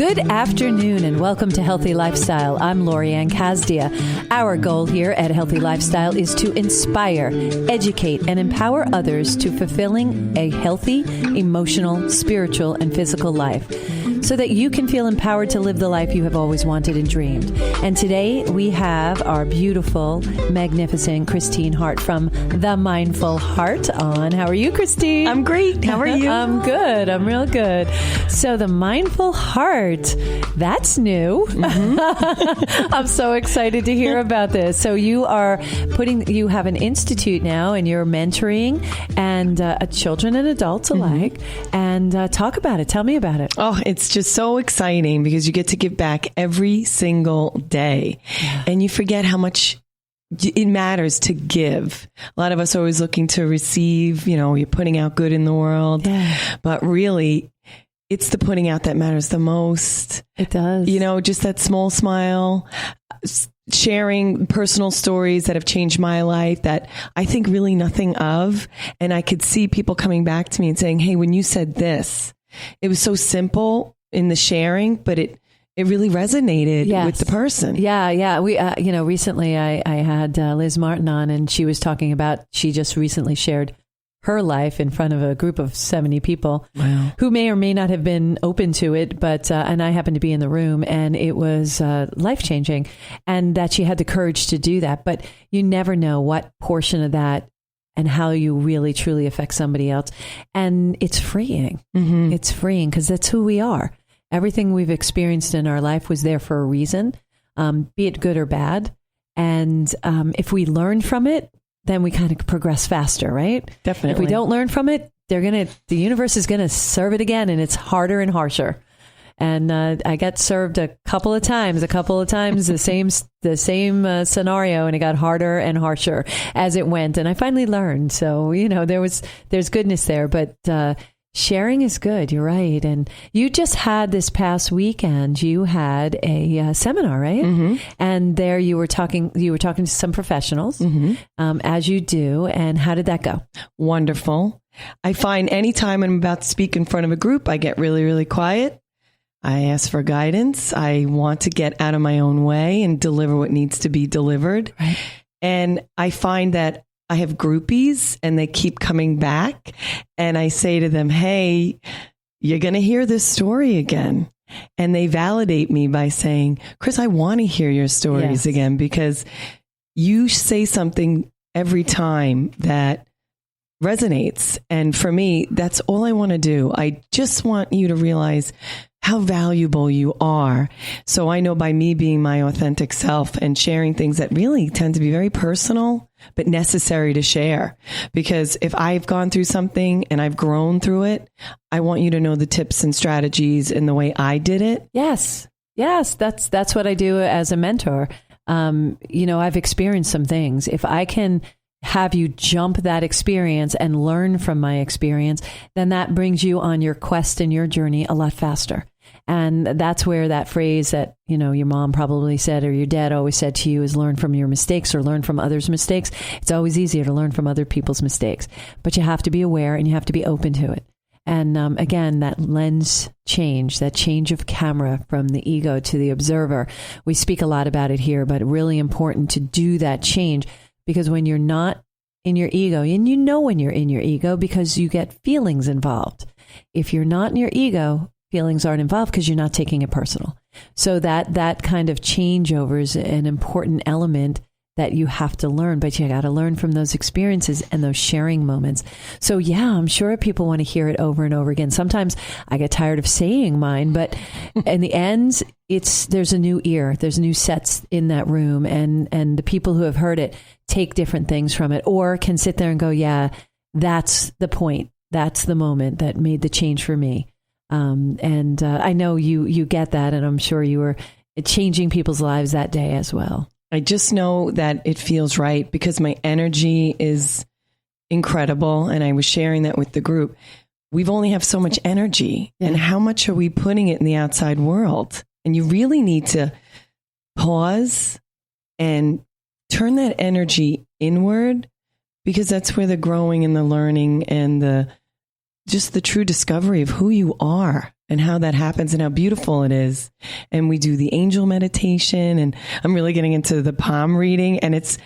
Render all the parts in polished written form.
Good afternoon and welcome to Healthy Lifestyle. I'm Lori Anne Casdia. Our goal here at Healthy Lifestyle is to inspire, educate, and empower others to fulfilling a healthy, emotional, spiritual, and physical life so that you can feel empowered to live the life you have always wanted and dreamed. And today we have our beautiful, magnificent Christine Hart from the Mindful Hart on. How are you, Christine? I'm great. How are you? I'm good. I'm real good. So the Mindful Hart, that's new. Mm-hmm. I'm so excited to hear about this. So you have an institute now and you're mentoring and children and adults alike. Mm-hmm. And talk about it. Tell me about it. Oh, it's just so exciting because you get to give back every single day. Yeah. And you forget how much it matters to give. A lot of us are always looking to receive, you're putting out good in the world. Yeah. But really, it's the putting out that matters the most. It does. Just that small smile, sharing personal stories that have changed my life that I think really nothing of. And I could see people coming back to me and saying, hey, when you said this, it was so simple in the sharing, but it really resonated with the person. Yeah. We, recently I had Liz Martin on and she was talking about, she just recently shared her life in front of a group of 70 people who may or may not have been open to it, but, and I happened to be in the room and it was life-changing and that she had the courage to do that. But you never know what portion of that and how you really truly affect somebody else. And it's freeing. Mm-hmm. It's freeing because that's who we are. Everything we've experienced in our life was there for a reason, be it good or bad. And if we learn from it, then we kind of progress faster, right? Definitely. If we don't learn from it, the universe is going to serve it again, and it's harder and harsher. And I got served a couple of times, the same scenario, and it got harder and harsher as it went. And I finally learned. So there's goodness there, but sharing is good. You're right. And you just had this past weekend, you had a seminar, right? Mm-hmm. And there you were talking to some professionals, mm-hmm. As you do. And how did that go? Wonderful. I find anytime I'm about to speak in front of a group, I get really, really quiet. I ask for guidance. I want to get out of my own way and deliver what needs to be delivered. Right. And I find that I have groupies and they keep coming back and I say to them, hey, you're going to hear this story again. And they validate me by saying, Chris, I want to hear your stories again because you say something every time that resonates. And for me, that's all I want to do. I just want you to realize how valuable you are. So I know by me being my authentic self and sharing things that really tend to be very personal, but necessary to share. Because if I've gone through something and I've grown through it, I want you to know the tips and strategies and the way I did it. Yes. That's what I do as a mentor. I've experienced some things. If I can have you jump that experience and learn from my experience, then that brings you on your quest and your journey a lot faster. And that's where that phrase that, your mom probably said or your dad always said to you is learn from your mistakes or learn from others' mistakes. It's always easier to learn from other people's mistakes, but you have to be aware and you have to be open to it. And again, that lens change, that change of camera from the ego to the observer. We speak a lot about it here, but really important to do that change. Because when you're not in your ego, and when you're in your ego because you get feelings involved. If you're not in your ego, feelings aren't involved because you're not taking it personal. So that kind of changeover is an important element that you have to learn, but you got to learn from those experiences and those sharing moments. So yeah, I'm sure people want to hear it over and over again. Sometimes I get tired of saying mine, but in the end, there's a new ear, there's new sets in that room, and the people who have heard it take different things from it, or can sit there and go, yeah, that's the point. That's the moment that made the change for me. And I know you get that, and I'm sure you were changing people's lives that day as well. I just know that it feels right because my energy is incredible. And I was sharing that with the group. We've only have so much energy, and how much are we putting it in the outside world? And you really need to pause and turn that energy inward, because that's where the growing and the learning and the true discovery of who you are and how that happens and how beautiful it is. And we do the angel meditation, and I'm really getting into the palm reading, and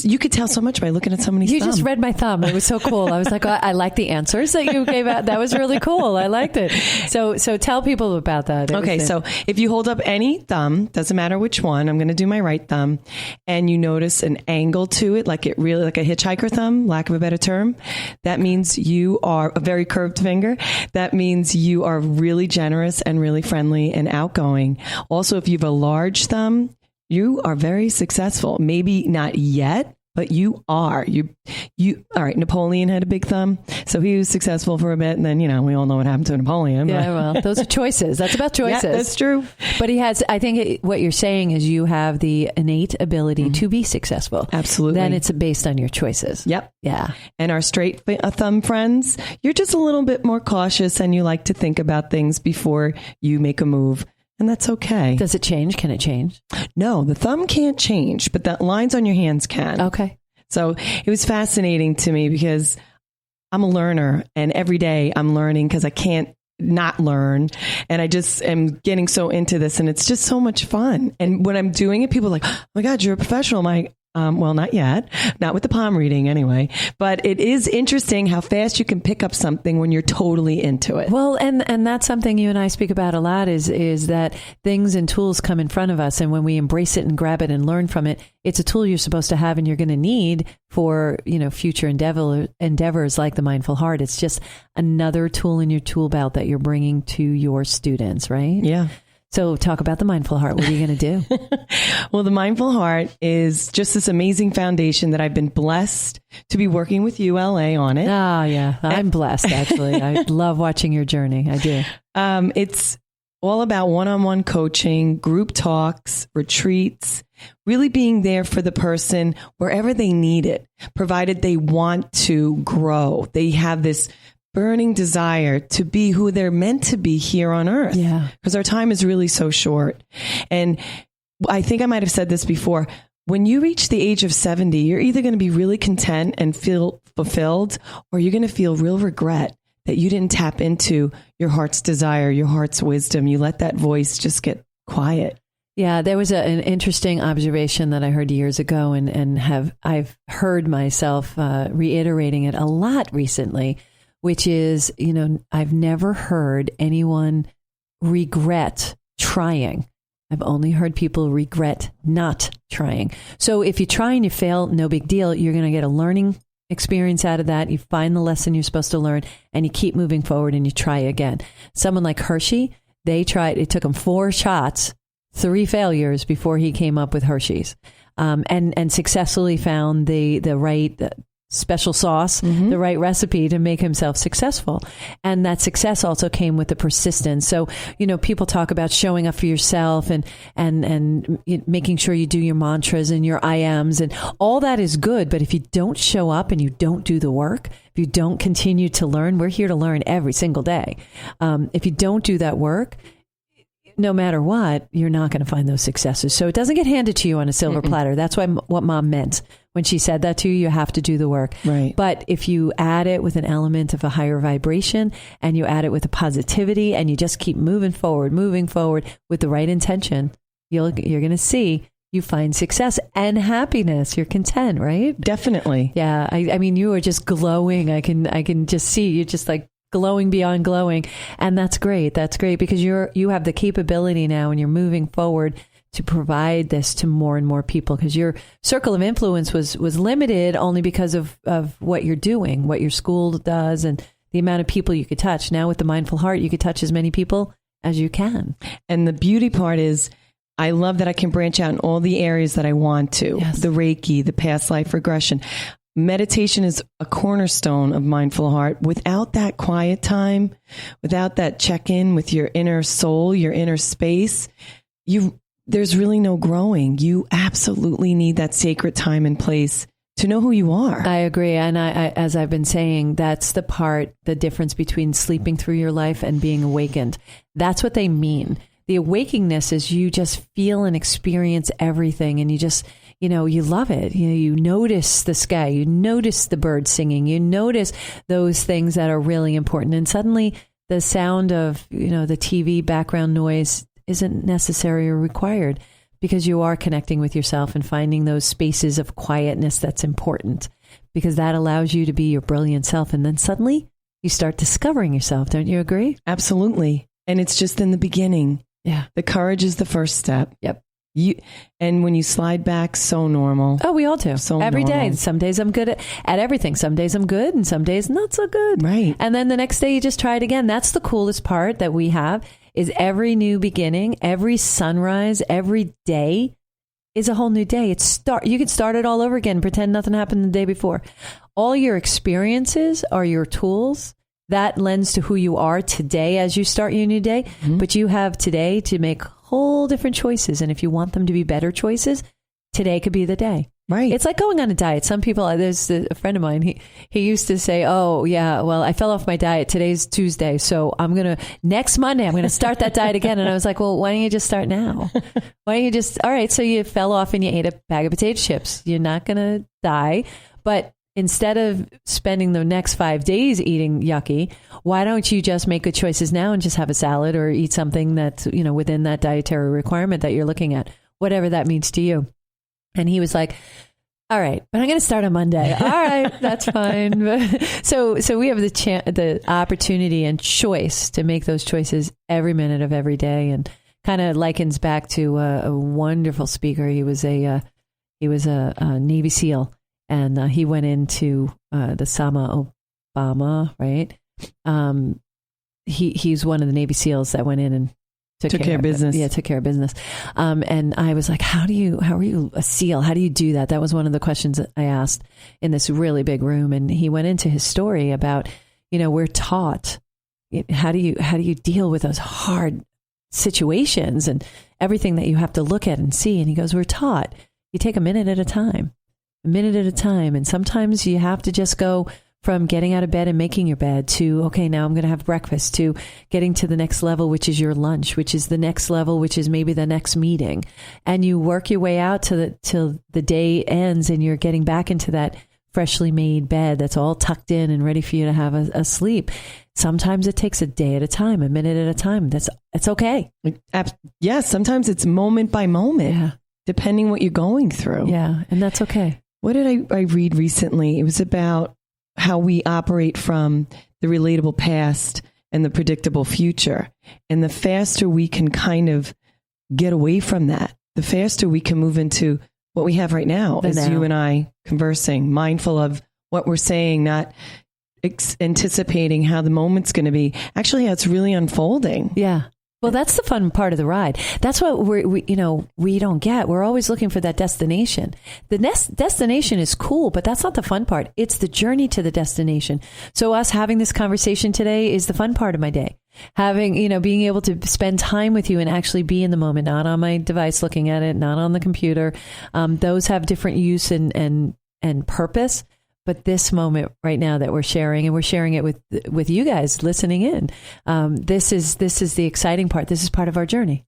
you could tell so much by looking at somebody's thumb. You just read my thumb. It was so cool. I was like, I like the answers that you gave out. That was really cool. I liked it. So tell people about that. Okay. So if you hold up any thumb, doesn't matter which one, I'm going to do my right thumb, and you notice an angle to it, like a hitchhiker thumb, lack of a better term. That means you are a very curved finger. That means you are really generous and really friendly and outgoing. Also, if you have a large thumb, you are very successful. Maybe not yet, but you are. All right, Napoleon had a big thumb, so he was successful for a bit, and then, we all know what happened to Napoleon. Yeah, well, those are choices. That's about choices. Yeah, that's true. But I think what you're saying is you have the innate ability to be successful. Absolutely. Then it's based on your choices. Yep. Yeah. And our straight thumb friends, you're just a little bit more cautious, and you like to think about things before you make a move. And that's okay. Does it change? Can it change? No, the thumb can't change, but the lines on your hands can. Okay. So it was fascinating to me because I'm a learner, and every day I'm learning because I can't not learn. And I just am getting so into this, and it's just so much fun. And when I'm doing it, people are like, oh my God, you're a professional. I'm like, well, not yet. Not with the palm reading anyway. But it is interesting how fast you can pick up something when you're totally into it. Well, and that's something you and I speak about a lot is that things and tools come in front of us. And when we embrace it and grab it and learn from it, it's a tool you're supposed to have and you're going to need for, future endeavors like the Mindful Heart. It's just another tool in your tool belt that you're bringing to your students, right? Yeah. So talk about the Mindful Heart. What are you going to do? Well, the Mindful Heart is just this amazing foundation that I've been blessed to be working with ULA on it. Oh, yeah. I'm blessed, actually. I love watching your journey. I do. It's all about one-on-one coaching, group talks, retreats, really being there for the person wherever they need it, provided they want to grow. They have this burning desire to be who they're meant to be here on earth. Yeah. Because our time is really so short. And I think I might have said this before. When you reach the age of 70, you're either going to be really content and feel fulfilled, or you're going to feel real regret that you didn't tap into your heart's desire, your heart's wisdom. You let that voice just get quiet. Yeah, there was an interesting observation that I heard years ago, and I've heard myself reiterating it a lot recently, which is, I've never heard anyone regret trying. I've only heard people regret not trying. So if you try and you fail, no big deal. You're going to get a learning experience out of that. You find the lesson you're supposed to learn, and you keep moving forward and you try again. Someone like Hershey, it took him 4 shots, 3 failures before he came up with Hershey's, and successfully found the right special sauce, the right recipe to make himself successful. And that success also came with the persistence. So, people talk about showing up for yourself and making sure you do your mantras and your I ams, and all that is good. But if you don't show up and you don't do the work, if you don't continue to learn, we're here to learn every single day. If you don't do that work, no matter what, you're not going to find those successes. So it doesn't get handed to you on a silver platter. That's what Mom meant when she said that to you. You have to do the work. Right. But if you add it with an element of a higher vibration, and you add it with a positivity, and you just keep moving forward with the right intention, you're going to see you find success and happiness. You're content, right? Definitely. Yeah. I mean, you are just glowing. I can just see you just like glowing beyond glowing. And that's great. That's great because you have the capability now, and you're moving forward to provide this to more and more people, because your circle of influence was limited only because of what you're doing, what your school does, and the amount of people you could touch. Now with the Mindful Heart, you could touch as many people as you can. And the beauty part is, I love that I can branch out in all the areas that I want to. Yes. The Reiki, the past life regression. Meditation is a cornerstone of Mindful Heart. Without that quiet time, without that check-in with your inner soul, your inner space, there's really no growing. You absolutely need that sacred time and place to know who you are. I agree. And I as I've been saying, that's the difference between sleeping through your life and being awakened. That's what they mean. The awakeness is you just feel and experience everything, and you just, you love it. You notice the sky, you notice the birds singing, you notice those things that are really important. And suddenly the sound of, the TV background noise isn't necessary or required, because you are connecting with yourself and finding those spaces of quietness that's important, because that allows you to be your brilliant self. And then suddenly you start discovering yourself. Don't you agree? Absolutely. And it's just in the beginning. Yeah. The courage is the first step. Yep. And when you slide back, so normal. Oh, we all do. So every normal. day. Some days I'm good at everything. Some days I'm good and some days not so good. Right. And then the next day you just try it again. That's the coolest part that we have, is every new beginning, every sunrise, every day is a whole new day. You can start it all over again, pretend nothing happened the day before. All your experiences are your tools. That lends to who you are today as you start your new day. Mm-hmm. But you have today to make whole different choices. And if you want them to be better choices, today could be the day. Right. It's like going on a diet. Some people, there's a friend of mine, he used to say, oh yeah, well, I fell off my diet. Today's Tuesday. So next Monday, I'm going to start that diet again. And I was like, well, why don't you just start now? Why don't you just, all right. So you fell off and you ate a bag of potato chips. You're not going to die. But instead of spending the next 5 days eating yucky, why don't you just make good choices now and just have a salad or eat something that's, within that dietary requirement that you're looking at, whatever that means to you. And he was like, all right, but I'm going to start on Monday. All right, that's fine. So we have the opportunity and choice to make those choices every minute of every day, and kind of likens back to a wonderful speaker. He was a Navy SEAL. And he went into the Sama Obama, right? He's one of the Navy SEALs that went in and took care of business. Yeah, took care of business. And I was like, how are you a SEAL? How do you do that? That was one of the questions that I asked in this really big room. And he went into his story about, we're taught, how do you deal with those hard situations and everything that you have to look at and see? And he goes, we're taught, you take a minute at a time. And sometimes you have to just go from getting out of bed and making your bed to, okay, now I'm going to have breakfast, to getting to the next level, which is your lunch, which is the next level, which is maybe the next meeting. And you work your way out till the day ends and you're getting back into that freshly made bed that's all tucked in and ready for you to have a sleep. Sometimes it takes a day at a time, a minute at a time. It's okay. Yeah, sometimes it's moment by moment, depending what you're going through. Yeah, and that's okay. What did I read recently? It was about how we operate from the relatable past and the predictable future. And the faster we can kind of get away from that, the faster we can move into what we have right now, as you and I conversing, mindful of what we're saying, not anticipating how the moment's going to be, actually how it's really unfolding. Yeah. Well, that's the fun part of the ride. That's what we don't get. We're always looking for that destination. The destination is cool, but that's not the fun part. It's the journey to the destination. So us having this conversation today is the fun part of my day. Having, being able to spend time with you and actually be in the moment, not on my device looking at it, not on the computer. Those have different use and purpose. But this moment right now that we're sharing, and we're sharing it with you guys listening in, this is the exciting part. This is part of our journey,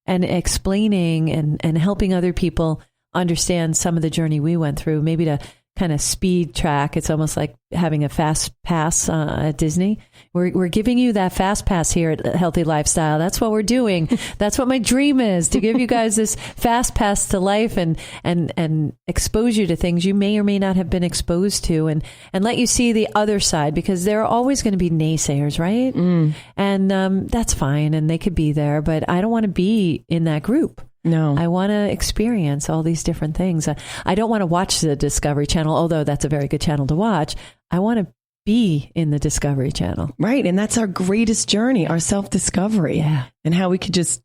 and explaining and helping other people understand some of the journey we went through, maybe to kind of speed track. It's almost like having a fast pass at Disney. We're giving you that fast pass here at Healthy Lifestyle. That's what we're doing. That's what my dream is, to give you guys this fast pass to life and expose you to things you may or may not have been exposed to, and let you see the other side, because there are always going to be naysayers, right? And that's fine, and they could be there, but I don't want to be in that group. No. I want to experience all these different things. I don't want to watch the Discovery Channel, although that's a very good channel to watch. I want to be in the Discovery Channel. Right. And that's our greatest journey, our self-discovery. Yeah. And how we could just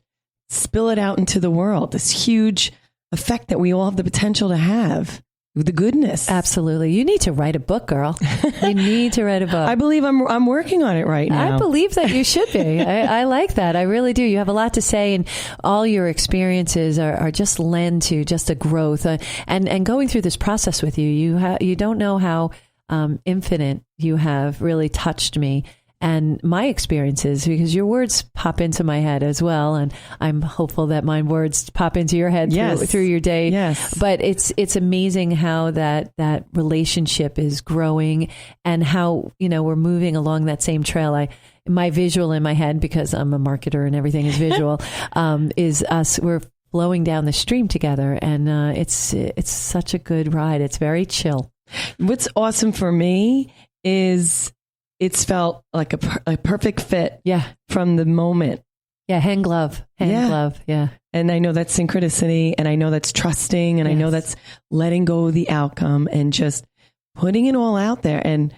spill it out into the world. This huge effect that we all have the potential to have. The goodness. Absolutely. You need to write a book, girl. You need to write a book. I believe I'm working on it right now. I believe that you should be. I like that. I really do. You have a lot to say, and all your experiences are just lend to just a growth. And going through this process with you, you don't know how infinite you have really touched me and my experiences, because your words pop into my head as well. And I'm hopeful that my words pop into your head through your day. Yes. But it's amazing how that relationship is growing, and how, we're moving along that same trail. my visual in my head, because I'm a marketer and everything is visual, is us, we're flowing down the stream together, and it's such a good ride. It's very chill. What's awesome for me is it's felt like a perfect fit from the moment. Yeah, hand glove. Yeah. And I know that's synchronicity, and I know that's trusting, and I know that's letting go of the outcome and just putting it all out there. And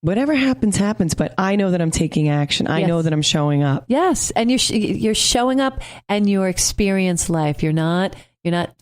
whatever happens, happens. But I know that I'm taking action. I know that I'm showing up. Yes, and you're showing up, and you experience life. You're not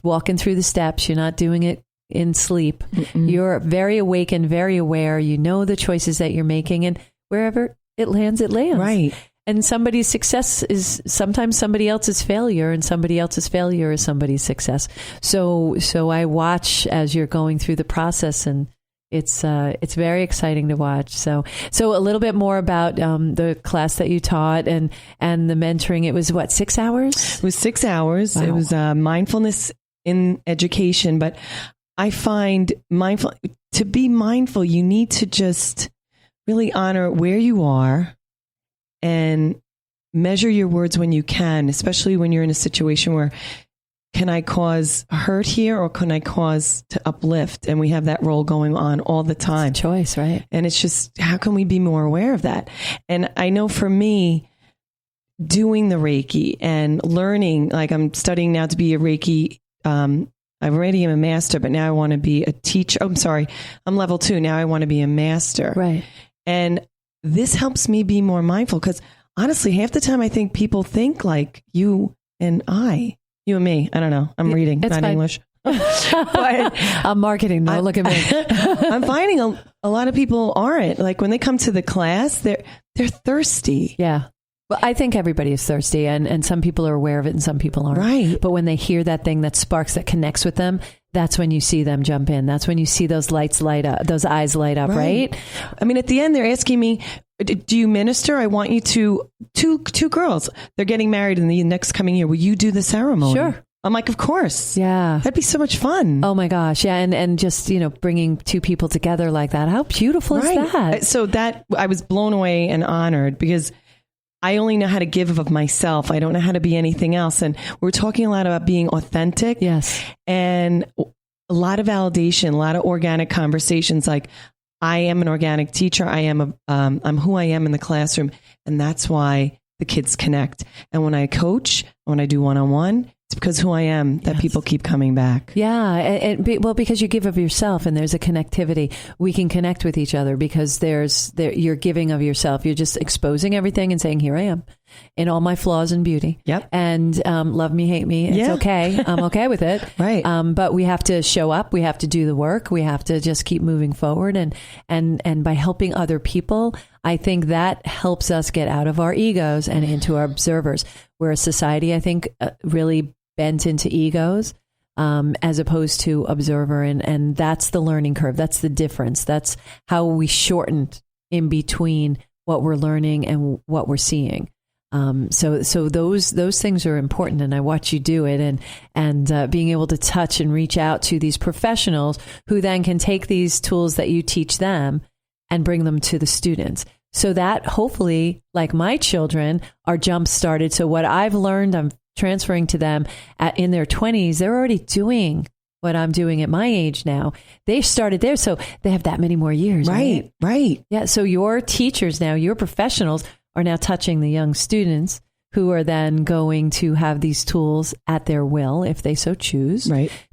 walking through the steps. You're not doing it in sleep. Mm-mm. You're very awake and very aware. You know the choices that you're making, and wherever it lands, it lands. Right. And somebody's success is sometimes somebody else's failure, and somebody else's failure is somebody's success. So I watch as you're going through the process, and it's very exciting to watch. So a little bit more about the class that you taught and the mentoring. It was what, 6 hours? It was 6 hours. Wow. It was mindfulness in education, but I find to be mindful, you need to just really honor where you are and measure your words when you can, especially when you're in a situation where, can I cause hurt here or can I cause to uplift? And we have that role going on all the time. It's a choice, right? And it's just, how can we be more aware of that? And I know for me, doing the Reiki and learning, like I'm studying now to be a Reiki, I already am a master, but now I want to be a teacher. Oh, I'm sorry. I'm level 2. Now I want to be a master. Right. And this helps me be more mindful, because honestly, half the time I think people think like you and me. I don't know. I'm reading, it's not fine. English. But I'm marketing though. Look at me. I'm finding a lot of people aren't. Like when they come to the class, they're thirsty. Yeah. Well, I think everybody is thirsty, and some people are aware of it and some people aren't. Right. But when they hear that thing that sparks, that connects with them, that's when you see them jump in. That's when you see those lights light up, those eyes light up, right? I mean, at the end, they're asking me, do you minister? I want you to, two girls, they're getting married in the next coming year. Will you do the ceremony? Sure. I'm like, of course. Yeah. That'd be so much fun. Oh my gosh. Yeah. And just, bringing two people together like that. How beautiful is that? So that I was blown away and honored, because I only know how to give of myself. I don't know how to be anything else. And we're talking a lot about being authentic. Yes. And a lot of validation, a lot of organic conversations. Like, I am an organic teacher. I'm who I am in the classroom. And that's why the kids connect. And when I coach, when I do one-on-one, it's because who I am that people keep coming back. Yeah. Well, because you give of yourself and there's a connectivity. We can connect with each other because you're giving of yourself. You're just exposing everything and saying, here I am in all my flaws and beauty. Yep. And love me, hate me. It's okay. I'm okay with it. Right. But we have to show up. We have to do the work. We have to just keep moving forward. And by helping other people, I think that helps us get out of our egos and into our observers. We're a society, I think, really bent into egos as opposed to observer. And that's the learning curve. That's the difference. That's how we shortened in between what we're learning and what we're seeing. So those things are important, and I watch you do it, and being able to touch and reach out to these professionals who then can take these tools that you teach them and bring them to the students. So that hopefully, like my children, are jump started. So what I've learned, I'm transferring to them in their 20s. They're already doing what I'm doing at my age now. They started there, so they have that many more years. Right. Yeah. So your teachers now, your professionals are now touching the young students who are then going to have these tools at their will, if they so choose,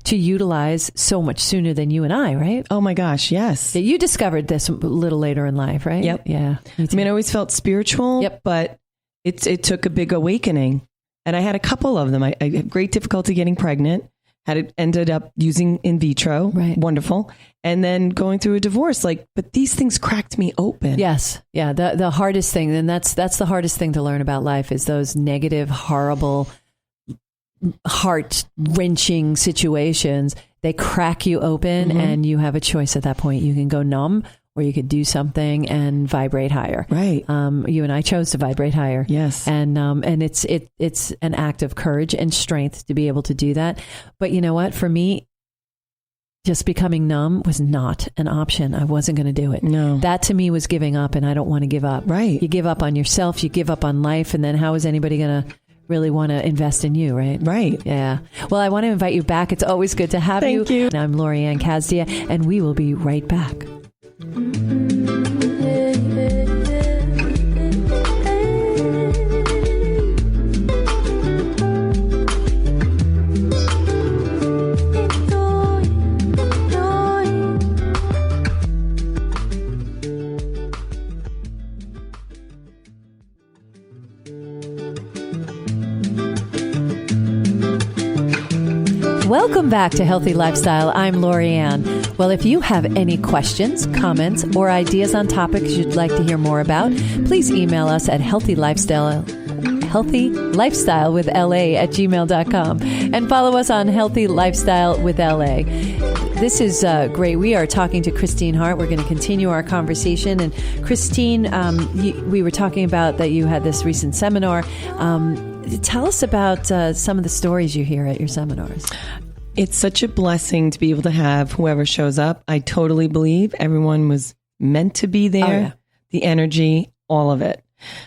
to utilize so much sooner than you and I, right? Oh my gosh, yes. You discovered this a little later in life, right? Yep. Yeah. I mean, I always felt spiritual, but it took a big awakening. And I had a couple of them. I had great difficulty getting pregnant. Ended up using in vitro. Right. Wonderful. And then going through a divorce, but these things cracked me open. Yes. Yeah. The hardest thing, and that's the hardest thing to learn about life, is those negative, horrible, heart-wrenching situations. They crack you open, and you have a choice at that point. You can go numb, or you could do something and vibrate higher. Right. You and I chose to vibrate higher. Yes. And it's an act of courage and strength to be able to do that. But you know what? For me, just becoming numb was not an option. I wasn't going to do it. No. That to me was giving up, and I don't want to give up. Right. You give up on yourself, you give up on life, and then how is anybody going to really want to invest in you, right? Right. Yeah. Well, I want to invite you back. It's always good to have you. Thank you. I'm Lori Anne Casdia, and we will be right back. Welcome back to Healthy Lifestyle. I'm Lori Anne. Well, if you have any questions, comments, or ideas on topics you'd like to hear more about, please email us at healthylifestylewithla@gmail.com and follow us on Healthy Lifestyle with LA. This is great. We are talking to Christine Hart. We're going to continue our conversation. And Christine, we were talking about that you had this recent seminar. Tell us about some of the stories you hear at your seminars. It's such a blessing to be able to have whoever shows up. I totally believe everyone was meant to be there. Oh, yeah. The energy, all of it.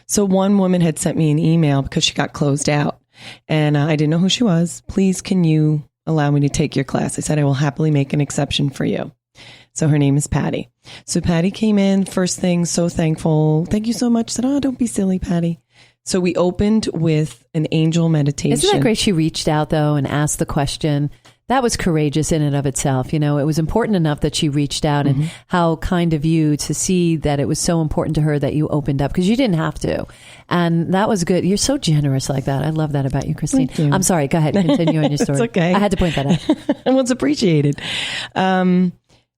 So one woman had sent me an email because she got closed out, and I didn't know who she was. Please, can you allow me to take your class? I said, I will happily make an exception for you. So her name is Patty. So Patty came in first thing, so thankful. Thank you so much. Said, oh, don't be silly, Patty. So we opened with an angel meditation. Isn't that great? She reached out, though, and asked the question. That was courageous in and of itself. You know, it was important enough that she reached out, and how kind of you to see that it was so important to her that you opened up, because you didn't have to. And that was good. You're so generous like that. I love that about you, Christine. Thank you. I'm sorry. Go ahead. Continue on your story. It's okay. I had to point that out. And what's appreciated.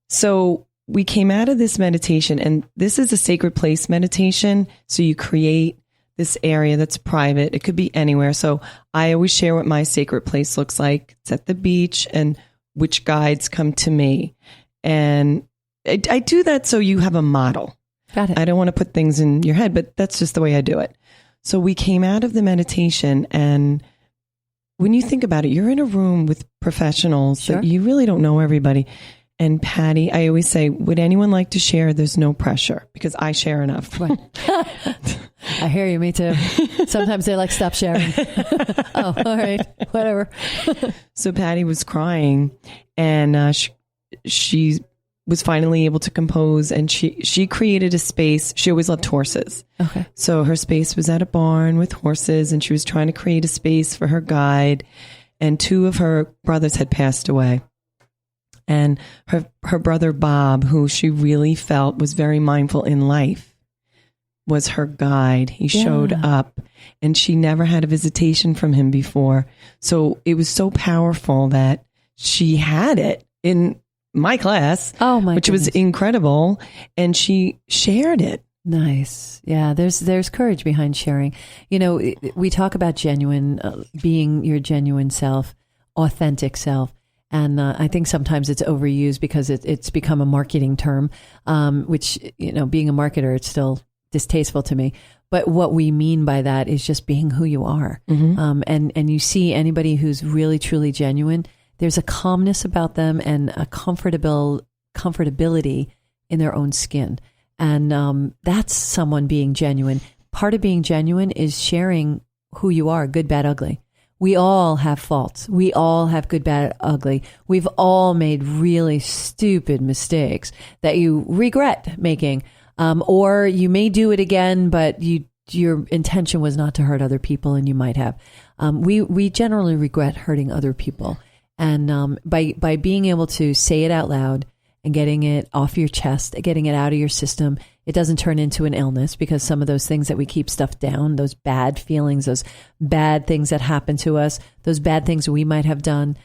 So we came out of this meditation, and this is a sacred place meditation. So you create this area that's private. It could be anywhere. So I always share what my sacred place looks like. It's at the beach, and which guides come to me. And I do that so you have a model. Got it. I don't want to put things in your head, but that's just the way I do it. So we came out of the meditation, and when you think about it, you're in a room with professionals Sure. that you really don't know everybody. And Patty, I always say, would anyone like to share? There's no pressure, because I share enough. Right. I hear you. Me too. Sometimes they like, stop sharing. Oh, all right. Whatever. So Patty was crying, and she was finally able to compose, and she created a space. She always loved horses. Okay. So her space was at a barn with horses, and she was trying to create a space for her guide. And two of her brothers had passed away. And her brother, Bob, who she really felt was very mindful in life, was her guide. He showed up, and she never had a visitation from him before. So it was so powerful that she had it in my class, which was incredible. And she shared it. Nice. Yeah, there's courage behind sharing. You know, we talk about genuine, being your genuine self, authentic self. And I think sometimes it's overused because it's become a marketing term, which, you know, being a marketer, it's still distasteful to me. But what we mean by that is just being who you are. And you see anybody who's really, truly genuine, there's a calmness about them and a comfortability in their own skin. And that's someone being genuine. Part of being genuine is sharing who you are, good, bad, ugly. We all have faults. We all have good, bad, ugly. We've all made really stupid mistakes that you regret making. Or you may do it again, but your intention was not to hurt other people, and you might have. We generally regret hurting other people. And by being able to say it out loud and getting it off your chest, getting it out of your system, it doesn't turn into an illness, because some of those things that we keep stuffed down, those bad feelings, those bad things that happen to us, those bad things we might have done,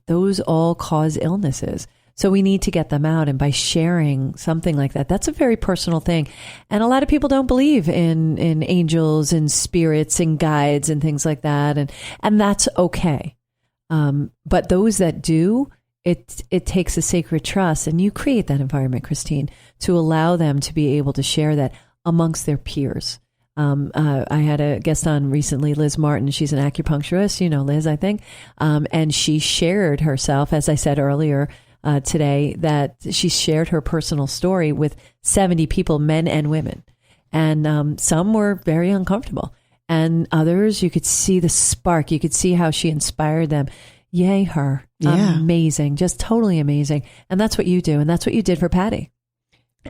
those all cause illnesses. So we need to get them out. And by sharing something like that, that's a very personal thing. And a lot of people don't believe in angels and spirits and guides and things like that. And that's okay. But those that do, it takes a sacred trust, and you create that environment, Christine, to allow them to be able to share that amongst their peers. I had a guest on recently, Liz Martin. She's an acupuncturist. You know Liz, I think. And she shared herself, as I said earlier, today that she shared her personal story with 70 people, men and women. And some were very uncomfortable. And others, you could see the spark. You could see how she inspired them. Yay, her. Yeah. Amazing. Just totally amazing. And that's what you do. And that's what you did for Patty.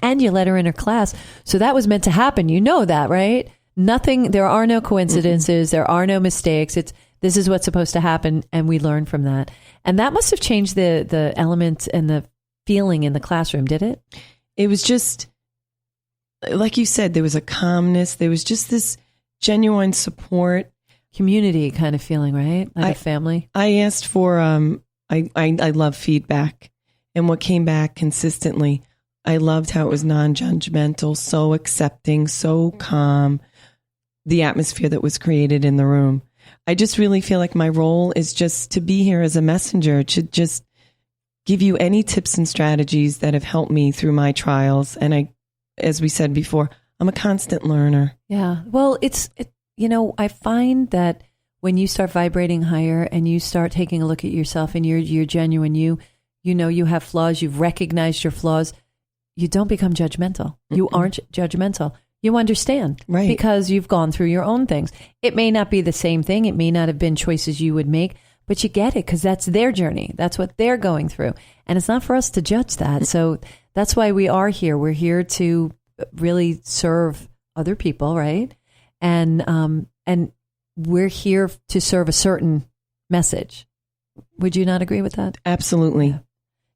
And you let her in her class. So that was meant to happen. You know that, right? Nothing, there are no coincidences. There are no mistakes. This is what's supposed to happen. And we learn from that. And that must have changed the element and the feeling in the classroom, did it? It was just, like you said, there was a calmness. There was just this genuine support. Community kind of feeling, right? Like a family. I asked for, I love feedback. And what came back consistently, I loved how it was non-judgmental, so accepting, so calm, the atmosphere that was created in the room. I just really feel like my role is just to be here as a messenger, to just give you any tips and strategies that have helped me through my trials. And as we said before, I'm a constant learner. Yeah. Well, I find that when you start vibrating higher and you start taking a look at yourself and you're genuine, you know you have flaws, you've recognized your flaws, you don't become judgmental. You aren't judgmental. You understand, right? Because you've gone through your own things. It may not be the same thing. It may not have been choices you would make, but you get it because that's their journey. That's what they're going through. And it's not for us to judge that. So that's why we are here. We're here to really serve other people, right? And we're here to serve a certain message. Would you not agree with that? Absolutely. Yeah.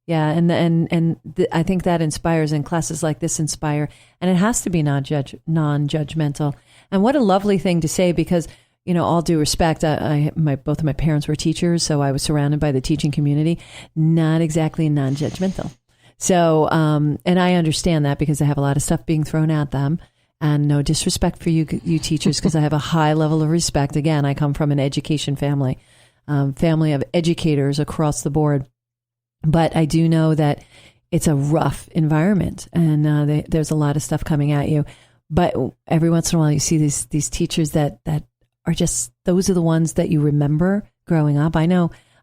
Yeah, and I think that inspires, and classes like this inspire, and it has to be non-judgmental. And what a lovely thing to say, because, all due respect, both of my parents were teachers, so I was surrounded by the teaching community, not exactly non-judgmental. So, and I understand that because I have a lot of stuff being thrown at them, and no disrespect for you teachers, because I have a high level of respect. Again, I come from an education family of educators across the board. But I do know that it's a rough environment, and there's a lot of stuff coming at you. But every once in a while, you see these teachers that are just, those are the ones that you remember growing up. I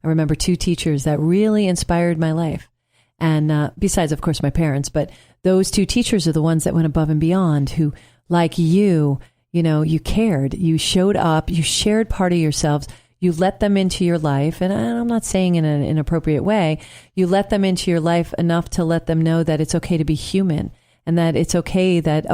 remember 2 teachers that really inspired my life. And besides, of course, my parents, but those 2 teachers are the ones that went above and beyond, who, like you cared, you showed up, you shared part of yourselves. You let them into your life, and I'm not saying in an inappropriate way, you let them into your life enough to let them know that it's okay to be human, and that it's okay that,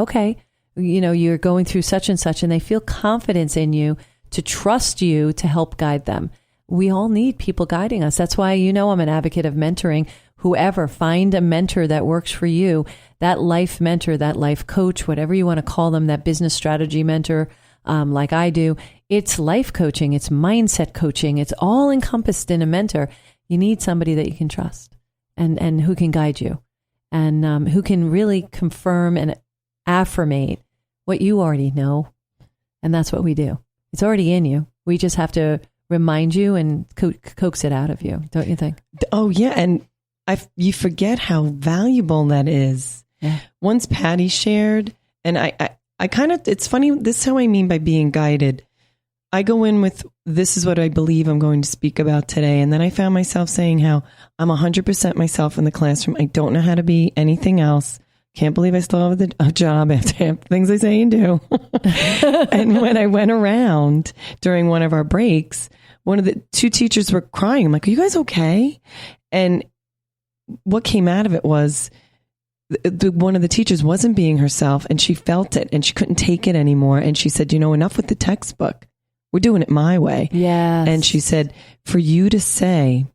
you're going through such and such, and they feel confidence in you to trust you to help guide them. We all need people guiding us. That's why, I'm an advocate of mentoring. Whoever, find a mentor that works for you, that life mentor, that life coach, whatever you want to call them, that business strategy mentor, like I do. It's life coaching. It's mindset coaching. It's all encompassed in a mentor. You need somebody that you can trust and who can guide you, and who can really confirm and affirmate what you already know. And that's what we do. It's already in you. We just have to remind you and coax it out of you. Don't you think? Oh, yeah. And you forget how valuable that is. Yeah. Once Patty shared, and I kind of, it's funny, this is how I mean by being guided. I go in with, this is what I believe I'm going to speak about today. And then I found myself saying how I'm 100% myself in the classroom. I don't know how to be anything else. Can't believe I still have a job after things I say and do. And when I went around during one of our breaks, one of the 2 teachers were crying. I'm like, are you guys okay? And what came out of it was one of the teachers wasn't being herself, and she felt it, and she couldn't take it anymore. And she said, enough with the textbook. We're doing it my way. Yes. And she said, for you to say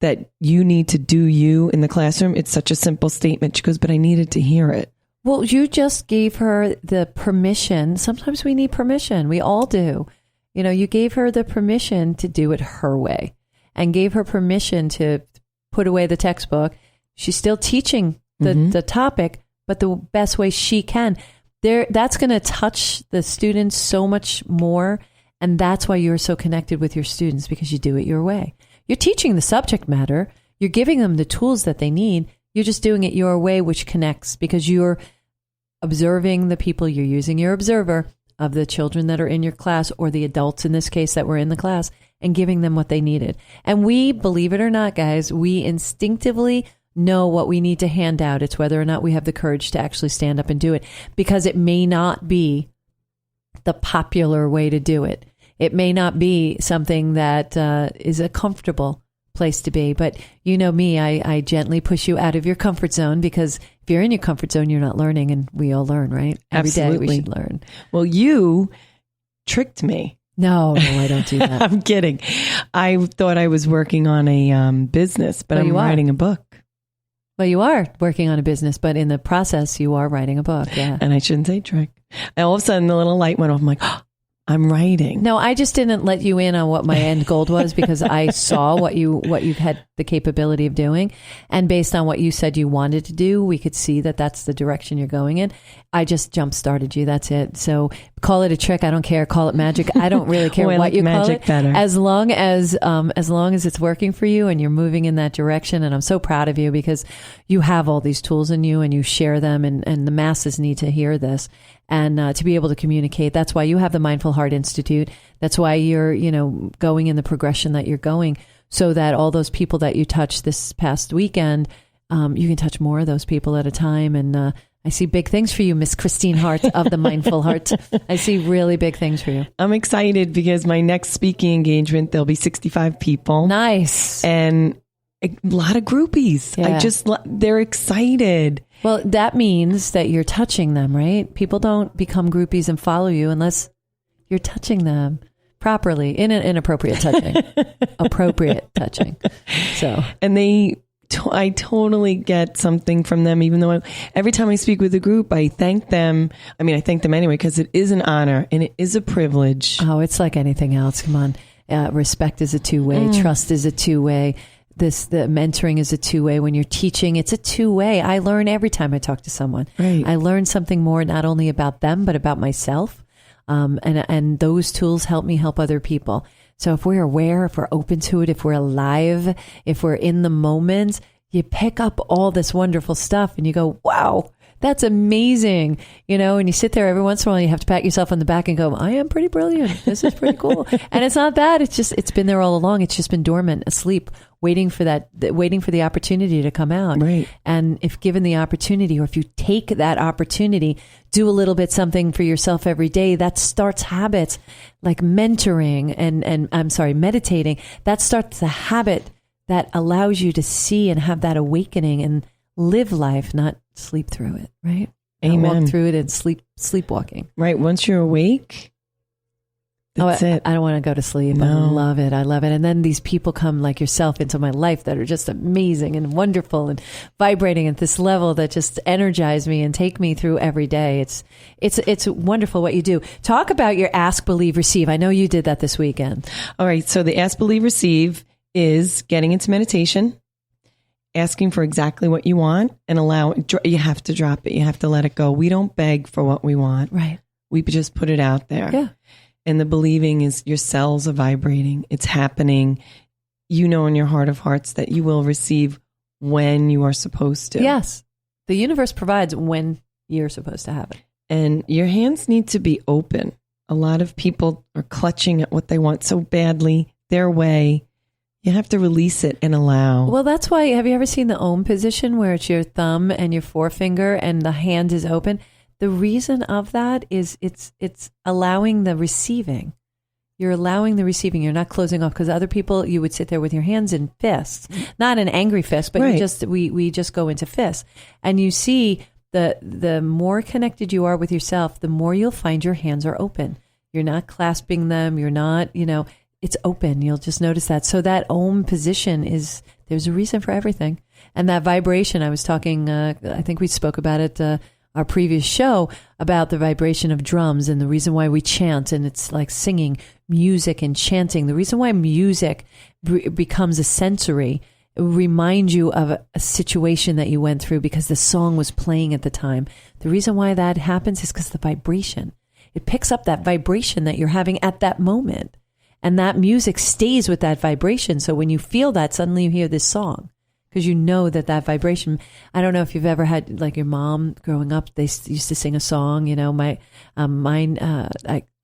that you need to do you in the classroom, it's such a simple statement. She goes, but I needed to hear it. Well, you just gave her the permission. Sometimes we need permission. We all do. You gave her the permission to do it her way, and gave her permission to put away the textbook. She's still teaching the topic, but the best way she can. That's going to touch the students so much more. And that's why you're so connected with your students, because you do it your way. You're teaching the subject matter. You're giving them the tools that they need. You're just doing it your way, which connects because you're observing the people. You're using your observer of the children that are in your class, or the adults in this case that were in the class, and giving them what they needed. And we, believe it or not, guys, we instinctively know what we need to hand out. It's whether or not we have the courage to actually stand up and do it, because it may not be the popular way to do it. It may not be something that is a comfortable place to be. But you know me, I gently push you out of your comfort zone, because if you're in your comfort zone, you're not learning, and we all learn, right? Absolutely. Every day we should learn. Well, you tricked me. No, I don't do that. I'm kidding. I thought I was working on a business, but I'm writing a book. Well, you are working on a business, but in the process, you are writing a book. Yeah. And I shouldn't say trick. And all of a sudden, the little light went off. I'm like, oh, I'm writing. No, I just didn't let you in on what my end goal was, because I saw what you had the capability of doing. And based on what you said you wanted to do, we could see that that's the direction you're going in. I just jump started you. That's it. So call it a trick. I don't care. Call it magic. I don't really care what you call it. Better. As long as it's working for you and you're moving in that direction. And I'm so proud of you, because you have all these tools in you and you share them, and the masses need to hear this. And to be able to communicate. That's why you have the Mindful Hart Institute. That's why you're, going in the progression that you're going, so that all those people that you touched this past weekend, you can touch more of those people at a time. And I see big things for you, Miss Christine Hart of the Mindful Hart. I see really big things for you. I'm excited because my next speaking engagement, there'll be 65 people. Nice. And a lot of groupies. Yeah. They're excited. Well, that means that you're touching them, right? People don't become groupies and follow you unless you're touching them properly, in an inappropriate touching, appropriate touching. So, and I totally get something from them, even though every time I speak with a group, I thank them. I mean, I thank them anyway, because it is an honor and it is a privilege. Oh, it's like anything else. Come on. Respect is a two-way. Trust is a two-way. The mentoring is a two-way. When you're teaching, it's a two-way. I learn every time I talk to someone. Right. I learn something more, not only about them, but about myself. And those tools help me help other people. So if we're aware, if we're open to it, if we're alive, if we're in the moment, you pick up all this wonderful stuff and you go, wow, that's amazing. And you sit there every once in a while, you have to pat yourself on the back and go, I am pretty brilliant. This is pretty cool. And it's not that. It's been there all along. It's just been dormant, asleep, waiting for the opportunity to come out. Right. And if given the opportunity, or if you take that opportunity, do a little bit something for yourself every day, that starts habits like mentoring and meditating. That starts a habit that allows you to see and have that awakening and live life, not sleep through it, right? Amen. Not walk through it and sleepwalking. Right. Once you're awake, that's it. I don't want to go to sleep. No. I love it. And then these people come like yourself into my life that are just amazing and wonderful and vibrating at this level that just energize me and take me through every day. It's wonderful what you do. Talk about your Ask, Believe, Receive. I know you did that this weekend. All right. So the Ask, Believe, Receive is getting into meditation, asking for exactly what you want, and you have to drop it. You have to let it go. We don't beg for what we want. Right. We just put it out there. Yeah. And the believing is your cells are vibrating. It's happening. In your heart of hearts that you will receive when you are supposed to. Yes. The universe provides when you're supposed to have it. And your hands need to be open. A lot of people are clutching at what they want so badly, their way. You have to release it and allow. Well, that's why, have you ever seen the Om position where it's your thumb and your forefinger and the hand is open? The reason of that is it's allowing the receiving. You're allowing the receiving. You're not closing off, because other people, you would sit there with your hands in fists, not an angry fist, but right. we just go into fists. And you see the more connected you are with yourself, the more you'll find your hands are open. You're not clasping them. You're not, it's open. You'll just notice that. So that Om position there's a reason for everything. And that vibration, I was talking, I think we spoke about it, our previous show, about the vibration of drums and the reason why we chant, and it's like singing, music and chanting. The reason why music becomes a sensory, remind you of a situation that you went through because the song was playing at the time. The reason why that happens is because the vibration. It picks up that vibration that you're having at that moment. And that music stays with that vibration. So when you feel that, suddenly you hear this song because you know that vibration. I don't know if you've ever had, like, your mom growing up, they used to sing a song, mine,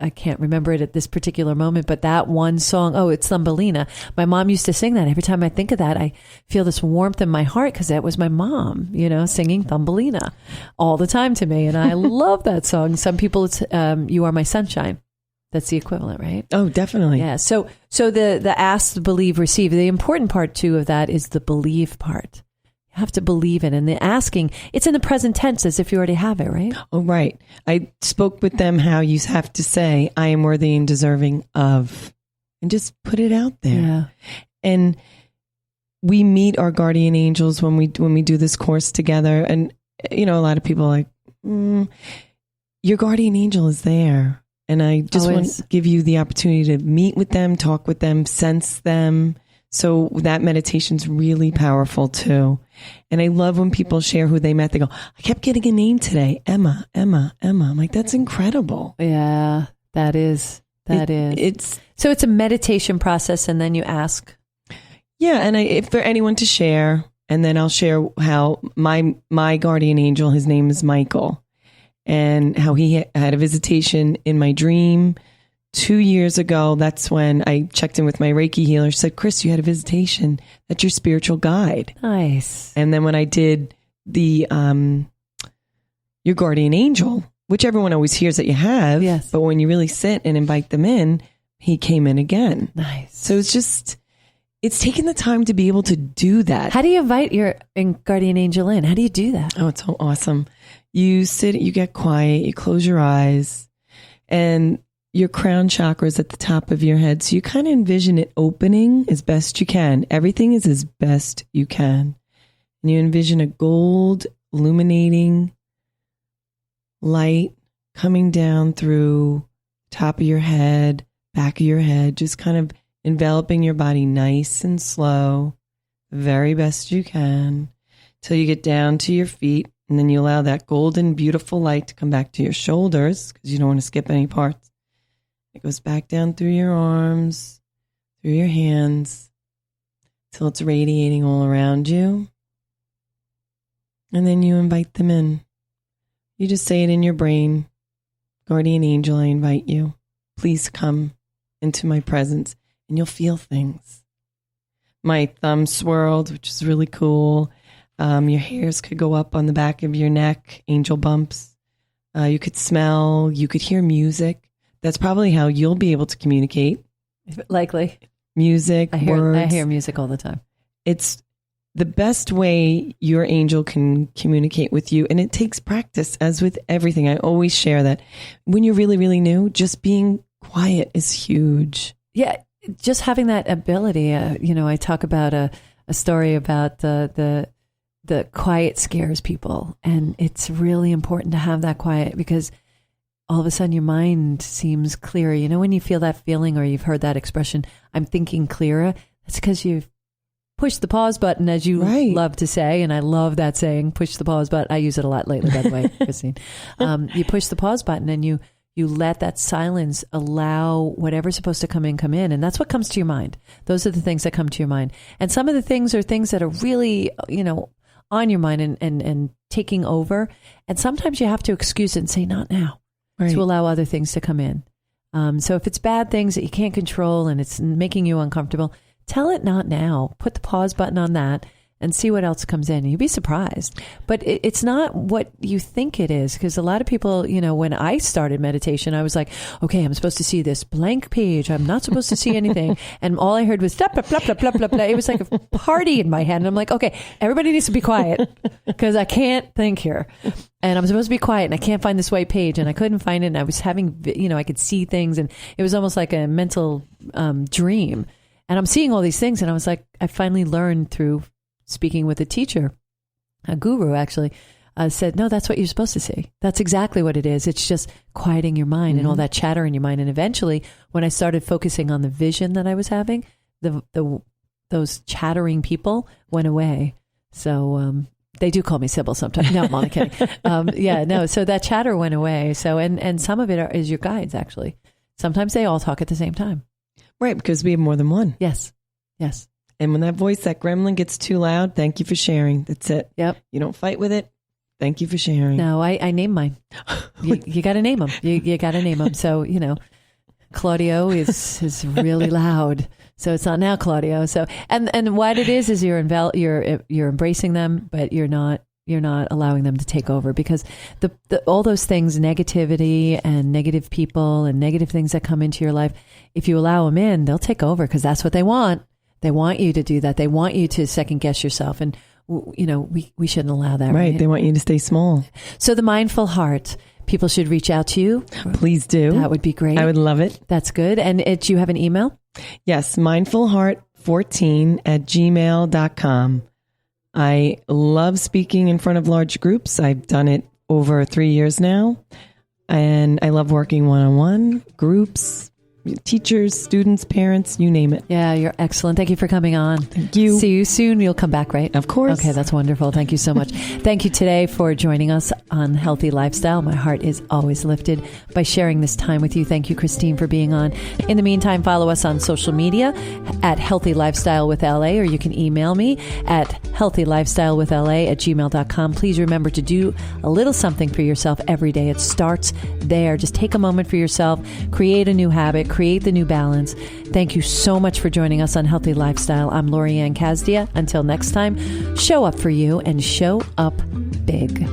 I can't remember it at this particular moment, but that one song, it's Thumbelina. My mom used to sing that. Every time I think of that, I feel this warmth in my heart because that was my mom, singing Thumbelina all the time to me. And I love that song. Some people, it's You Are My Sunshine. That's the equivalent, right? Oh, definitely. Yeah. So the ask, believe, receive. The important part too of that is the believe part. You have to believe it. And the asking, it's in the present tense as if you already have it, right? Oh, right. I spoke with them how you have to say, I am worthy and deserving of, and just put it out there. Yeah. And we meet our guardian angels when we do this course together. And, a lot of people are like, your guardian angel is there. And I just want to give you the opportunity to meet with them, talk with them, sense them. So that meditation's really powerful too. And I love when people share who they met. They go, I kept getting a name today. Emma. I'm like, that's incredible. Yeah, that is. So it's a meditation process, and then you ask. Yeah. And if for anyone to share, and then I'll share how my guardian angel, his name is Michael, and how he had a visitation in my dream 2 years ago. That's when I checked in with my Reiki healer. She said, Chris, you had a visitation. That's your spiritual guide. Nice. And then when I did the your guardian angel, which everyone always hears that you have, yes, but when you really sit and invite them in, he came in again. Nice. So it's taking the time to be able to do that. How do you invite your guardian angel in? How do you do that? Oh, it's so awesome. You sit, you get quiet, you close your eyes, and your crown chakra is at the top of your head. So you kind of envision it opening as best you can. Everything is as best you can. And you envision a gold illuminating light coming down through top of your head, back of your head, just kind of enveloping your body nice and slow, the very best you can, till you get down to your feet. And then you allow that golden, beautiful light to come back to your shoulders because you don't want to skip any parts. It goes back down through your arms, through your hands, till it's radiating all around you. And then you invite them in. You just say it in your brain. Guardian angel, I invite you. Please come into my presence. And you'll feel things. My thumb swirled, which is really cool. Your hairs could go up on the back of your neck, angel bumps. You could smell, you could hear music. That's probably how you'll be able to communicate. Likely. Music, words. I hear music all the time. It's the best way your angel can communicate with you. And it takes practice, as with everything. I always share that. When you're really, really new, just being quiet is huge. Yeah, just having that ability. I talk about a story about the quiet scares people. And it's really important to have that quiet because all of a sudden your mind seems clearer. When you feel that feeling or you've heard that expression, I'm thinking clearer, that's because you've pushed the pause button, as you love to say. And I love that saying, push the pause button. I use it a lot lately, by the way, Christine. You push the pause button and you let that silence allow whatever's supposed to come in. And that's what comes to your mind. Those are the things that come to your mind. And some of the things are things that are really, on your mind and taking over. And sometimes you have to excuse it and say, not now, to allow other things to come in. So if it's bad things that you can't control and it's making you uncomfortable, tell it not now. Put the pause button on that and see what else comes in. You'd be surprised. But it's not what you think it is. Because a lot of people, when I started meditation, I was like, okay, I'm supposed to see this blank page. I'm not supposed to see anything. And all I heard was blah, blah, blah, blah, blah, blah, blah. It was like a party in my head. And I'm like, okay, everybody needs to be quiet because I can't think here. And I'm supposed to be quiet and I can't find this white page. And I couldn't find it. And I was having, I could see things. And it was almost like a mental dream. And I'm seeing all these things. And I was like, I finally learned through speaking with a teacher, a guru actually, said, no, that's what you're supposed to see. That's exactly what it is. It's just quieting your mind and all that chatter in your mind. And eventually, when I started focusing on the vision that I was having, those chattering people went away. So they do call me Sybil sometimes. No, I'm only kidding. So that chatter went away. So, and some of it is your guides, actually. Sometimes they all talk at the same time. Right, because we have more than one. Yes. And when that voice, that gremlin gets too loud, thank you for sharing. That's it. Yep. You don't fight with it. Thank you for sharing. No, I name mine. You got to name them. You got to name them. So, Claudio is really loud. So it's not now Claudio. So, and what it is you're embracing them, but you're not allowing them to take over, because all those things, negativity and negative people and negative things that come into your life, if you allow them in, they'll take over, because that's what they want. They want you to do that. They want you to second guess yourself. And, we shouldn't allow that. Right. They want you to stay small. So the Mindful Heart, people should reach out to you. Please do. That would be great. I would love it. That's good. And you have an email? Yes. mindfulheart14@gmail.com. I love speaking in front of large groups. I've done it over 3 years now. And I love working one-on-one, groups, teachers, students, parents, you name it. Yeah, you're excellent. Thank you for coming on. Thank you. See you soon. You'll come back, right? Of course. Okay, that's wonderful. Thank you so much. Thank you today for joining us on Healthy Lifestyle. My heart is always lifted by sharing this time with you. Thank you, Christine, for being on. In the meantime, follow us on social media at Healthy Lifestyle with LA, or you can email me at healthylifestylewithla@gmail.com. Please remember to do a little something for yourself every day. It starts there. Just take a moment for yourself, create a new habit, create the new balance. Thank you so much for joining us on Healthy Lifestyle. I'm Lori Anne Casdia. Until next time, show up for you and show up big.